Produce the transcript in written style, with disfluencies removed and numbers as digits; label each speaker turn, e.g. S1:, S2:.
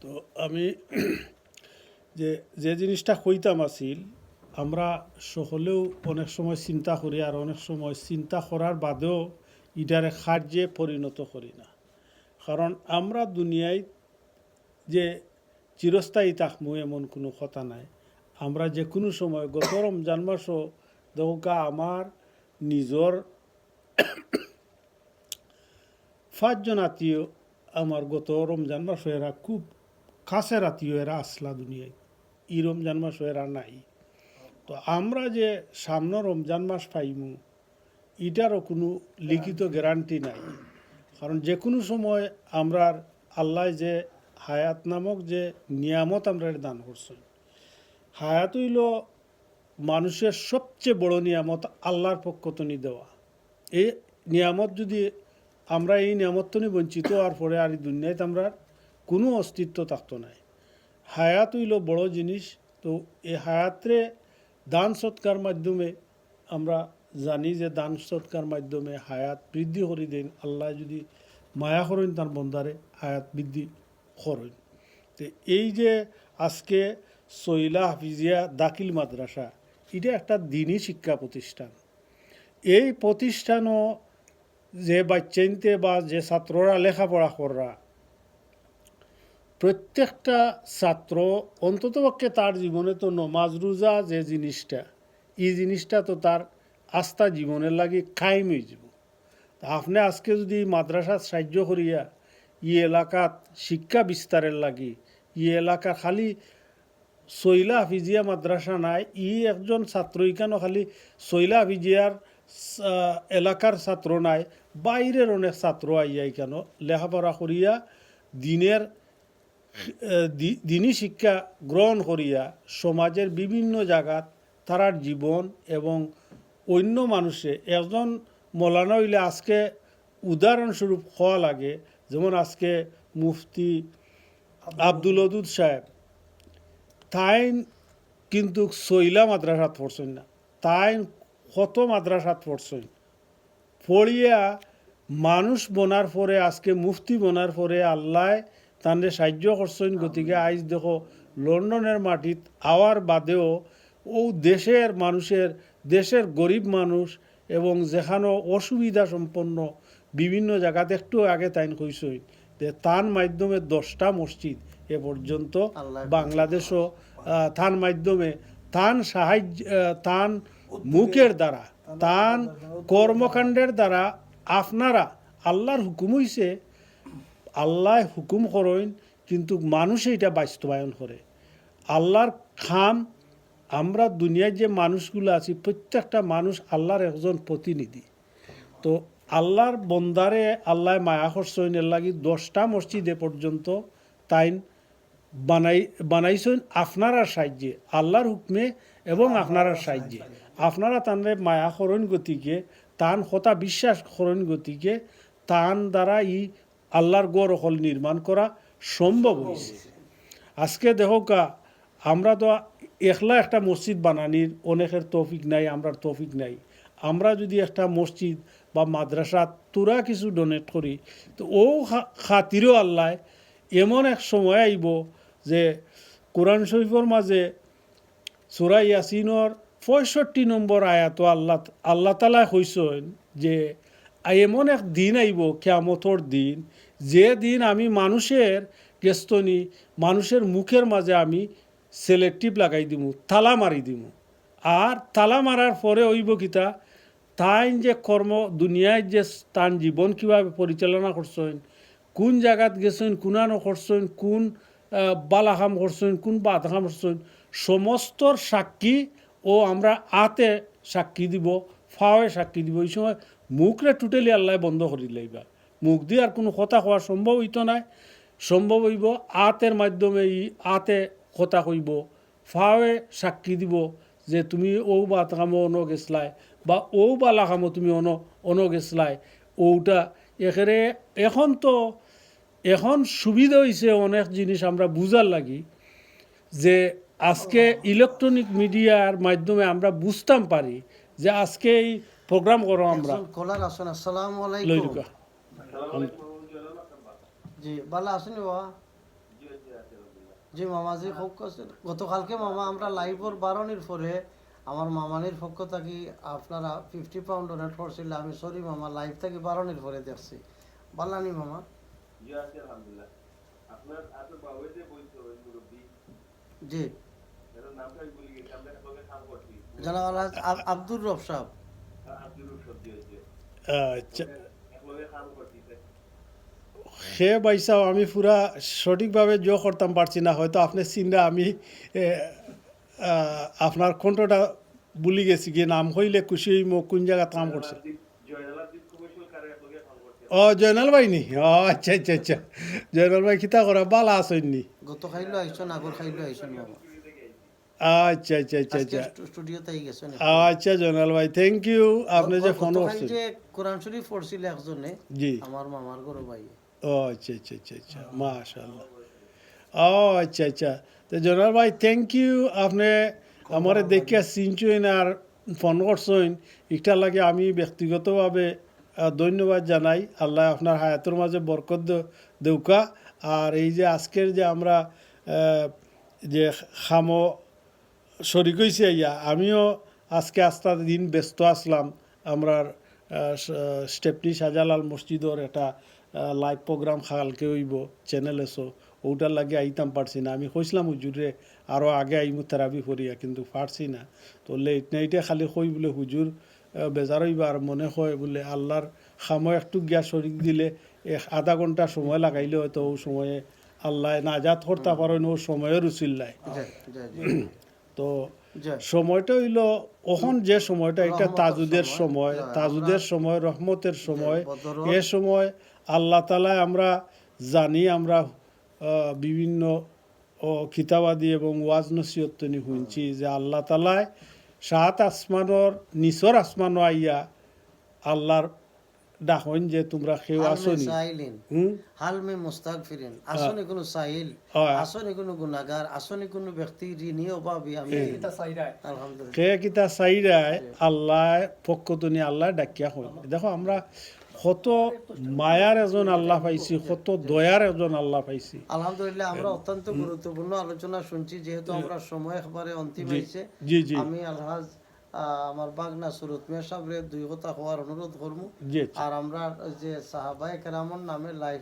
S1: তো আমি যে যে জিনিসটা কইতাম আছিল, আমরা সকলেও অনেক সময় চিন্তা করি, আর অনেক সময় চিন্তা করার বাদেও ইটারে কার্যে পরিণত করি না। কারণ আমরা দুনিয়ায় যে চিরস্থায়ী থাকবো এমন কোনো কথা নাই। আমরা যে কোনো সময় গত রমজান মাসও দেখা আমার নিজর 5 জন আত্মীয় আমার গত রমজান মাসও এরা খুব কাছের আত্মীয়, এরা আসলা দুনিয়ায়। এই রমজান মাসও এরা নাই। তো আমরা যে সামনে রমজান মাস পাইমু এটারও কোনো লিখিত গ্যারান্টি নাই। কারণ যে কোনো সময় আমরা আল্লাহ যে হায়াত নামক যে নিয়ামত আমরা দান করছেন, হায়াত হইল মানুষের সবচেয়ে বড় নিয়ামত, আল্লাহর পক্ষ থেকে দেওয়া। এই নিয়ামত যদি আমরা এই নিয়ামত থেকে বঞ্চিত হওয়ার পরে আর এই দুনিয়ায় আমরা কোনো অস্তিত্ব থাকতো নাই। হায়াত হইল বড় জিনিস। তো এই হায়াতরে দান সৎকার মাধ্যমে আমরা জানি যে দান সৎকার মাধ্যমে হায়াত বৃদ্ধি করে দেন। আল্লাহ যদি মায়া করেন তার বন্দারে হায়াত বৃদ্ধি করেন। তো এই যে আজকে সইলা হাফিজিয়া দাখিল মাদ্রাসা, এটা একটা দিনী শিক্ষা প্রতিষ্ঠান। এই প্রতিষ্ঠানও যে বাচ্চাইনতে বা যে ছাত্ররা লেখাপড়া কররা, প্রত্যেকটা ছাত্র অন্ততপক্ষে তার জীবনে তো নমাজ রোজা যে জিনিসটা, এই জিনিসটা তো তার আস্থা জীবনের লাগি কায়েম হয়ে যাব। আপনি আজকে যদি মাদ্রাসা সাহায্য করিয়া ই এলাকাত শিক্ষা বিস্তারের লাগি, ই এলাকা খালি সইলা হাফিজিয়া মাদ্রাসা নাই, একজন ছাত্র এখানেও খালি সইলা হাফিজিয়ার এলাকার ছাত্র নাই, বাইরের অনেক ছাত্র আইয়া কেন লেখাপড়া করিয়া দিনের দিনী শিক্ষা গ্রহণ করিয়া সমাজের বিভিন্ন জায়গাত তারার জীবন এবং অন্য মানুষে একজন মৌলানা হইলে আজকে উদাহরণস্বরূপ হওয়া লাগে। যেমন আজকে মুফতি আব্দুল ওদুদ সাহেব, তাইন কিন্তু সইলা মাদ্রাসাত পড়ছেন না, তাইন কত মাদ্রাসাত পড়ছেন, পড়িয়া মানুষ বনার পরে আজকে মুফতি বনার পরে আল্লাহ তাদের সাহায্য করছেন। গতিকে আজ দেখো লন্ডনের মাটিত আওয়ার বাদেও ও দেশের মানুষের, দেশের গরিব মানুষ এবং যেখানে অসুবিধা সম্পন্ন বিভিন্ন জায়গাতে, একটু আগে তাইন কইসই যে তার মাধ্যমে 10টা মসজিদ এ পর্যন্ত বাংলাদেশও তার মাধ্যমে তান সাহায্য, তান মুখের দ্বারা, তান কর্মকাণ্ডের দ্বারা আপনারা আল্লাহর হুকুম হইছে, আল্লাহ হুকুম করেন কিন্তু মানুষ এটা বাস্তবায়ন করে। আল্লাহর খাম, আমরা দুনিয়ায় যে মানুষগুলো আছি প্রত্যেকটা মানুষ আল্লাহর একজন প্রতিনিধি। তো আল্লাহর বন্দারে আল্লাহ মায়া করছেন, এর লাগি 10টা মসজিদ এ পর্যন্ত তাইন বানাইছেন আপনারা সাহায্যে, আল্লাহর হুকমে এবং আপনারা সাহায্যে। আপনারা তানরে মায়া করেন গতিকে, তান কথা বিশ্বাস করেন গতিকে তান দ্বারা আল্লাহর গড় হল নির্মাণ করা সম্ভব হয়েছে। আজকে দেখো আমরা তো একলা একটা মসজিদ বানানির অনেকের তৌফিক নাই, আমরার তৌফিক নাই। আমরা যদি একটা মসজিদ বা মাদ্রাসা তোরা কিছু ডোনেট করি, তো ও খাতিরও আল্লাহ এমন এক সময় আইব যে কোরআন শরীফের মাঝে সূরা ইয়াসিনের 65 নম্বর আয়াত আল্লাহ তাআলা কইছেন যে এমন এক দিন আইব কিয়ামতের দিন, যে দিন আমি মানুষের গেস্তনি, মানুষের মুখের মাঝে আমি সিলেক্টিভ লাগাই দিমু, তালা মারি দিমু। আর তালা মারার পরে হইব কিতা, তাই যে কর্ম দুনিয়ায় যে তান জীবন কীভাবে পরিচালনা করছেন, কোন জায়গাত গেছেন, কোনানো করছেন, কোন বালাহাম করছেন, কোন বাদহাম করছেন, সমস্তর সাক্ষী ও আমরা আতে সাক্ষী দিব, ফাওয়ে সাক্ষী দিব। এই সময় মুখরে টোটালি আল্লাহ বন্ধ করে লাইবা, মুখ দিয়ে আর কোনো কথা হওয়া সম্ভব হইতো নাই। সম্ভব হইব আতের মাধ্যমে, আতে কথা কইব, ফাওয়ে সাক্ষী দিব যে তুমি ও বাদহামো অন গেছলাই বা ও বালাহামো তুমি অন গেছলাই। ওটা এখানে এখন সুবিধা হয়েছে অনেক জিনিস আমরা বুঝার লাগি, যে আজকে ইলেকট্রনিক মিডিয়ার মাধ্যমে আমরা বুঝতাম পারি যে আজকে এই প্রোগ্রাম করো আমরা।
S2: আসসালামু আলাইকুম। জি ভালো আছেন বাবা? জি মামাজি খুব কষ্ট গতকালকে মামা আমরা লাইভর বারণের পরে আমার মামানির পক্ষ থাকি আপনারা 50 পাউন্ড ডোনেট করছিল আমি সরি মামা লাইভ থাকি বারণের পরে দেখছি বালানি মামা জি জনাব আব্দুর রব সাহেব
S1: আচ্ছা সে বাইসাও আমি পুরা সঠিকভাবে জো করতাম পারছি না হয়তো আপনি চিন্তা আমি আপনার কণ্ঠটা ভুলি গেছি কি নাম হইলে খুশি হইম কোন জায়গা কাম করছে ও জয়নাল ভাই নি ও আচ্ছা আচ্ছা আচ্ছা জয়নাল ভাই কিতা করা বালা আসেননি
S2: গত খাইলো আইসন আগর খাইলো আইসন মামা
S1: আচ্ছা আচ্ছা আচ্ছা
S2: আজকে
S1: আচ্ছা
S2: স্টুডিওতে গেছেন
S1: আচ্ছা জয়নাল ভাই থ্যাংক ইউ আপনি যে ফোন করছেন
S2: যে কোরআন শরীফ পড়ছিল একজনে
S1: জি
S2: আমার মামার ঘর ভাই
S1: ও আচ্ছা আচ্ছা আচ্ছা আচ্ছা মাশাআল্লাহ ও আচ্ছা আচ্ছা তো জনাল ভাই থ্যাংক ইউ আপনি আমার দেখিয়া চিনছেন আর ফোন করছেন এটা লাগে আমি ব্যক্তিগতভাবে ধন্যবাদ জানাই আল্লাহ আপনার হায়াতের মাঝে বরকত দেউকা আর এই যে আজকের যে আমরা যে খামো শরিক হয়েছে ইয়া আমিও আজকে আস্তে দিন ব্যস্ত আসলাম আমরা স্টেপনি শাহজালাল মসজিদর একটা লাইভ প্রোগ্রাম কালকে হইব চ্যানেল এসো ওটার লাগে আইতাম পারছি না আমি কইছিলাম হুজুরে আরও আগে আইমু থেরাপি করিয়া কিন্তু পারছি না তো লেট নাইটে খালি কই বলে হুজুর বেজার হইবা আর মনে হয় বলে আল্লাহর সময় একটু গিয়া শরিক দিলে আধা ঘন্টা সময় লাগাইলে হয়তো ও সময়ে আল্লাহ নাজাত করতে পারেন ও সময়ের উচিল্লায় তো সময়টা হইল ওখন যে সময়টা এটা তাজুদের সময় তাজুদের সময় রহমতের সময় এ সময় আল্লাহ তালা আমরা জানি আমরা বিভিন্ন কিতাবাদি এবং ওয়াজ নসিহতনি শুনছি যে আল্লাহ তালায় সাত আসমানোর নিচর আসমানো আইয়া আল্লাহর ডাকন যে তোমরা কেউ আসনি
S2: হালমে মুস্তাগফিরিন আসনে কোনো সাইল আসনে কোনো গুনাহগার আসনে কোনো ব্যক্তি ঋণী অভাবী আমি আলহামদুলিল্লাহ
S1: কে কিতা চাইরায় আল্লাহ পক্ষতনি আল্লাহ ডাকিয়া হই দেখো আমরা কত মায়ার এজন আল্লাহ পাইছি কত দয়ার এজন আল্লাহ পাইছি
S2: আলহামদুলিল্লাহ আমরা অত্যন্ত গুরুত্বপূর্ণ আলোচনা শুনছি যেহেতু আমরা সময় একবারে অন্তিম হয়েছে
S1: জি জি
S2: আমি আলহাজ আমার বাগনা সুরত মিয়া সাহেবের দুই কথা হওয়ার অনুরোধ করবো আর আমরা যে সাহাবায়ে কেরামর নামে লাইভ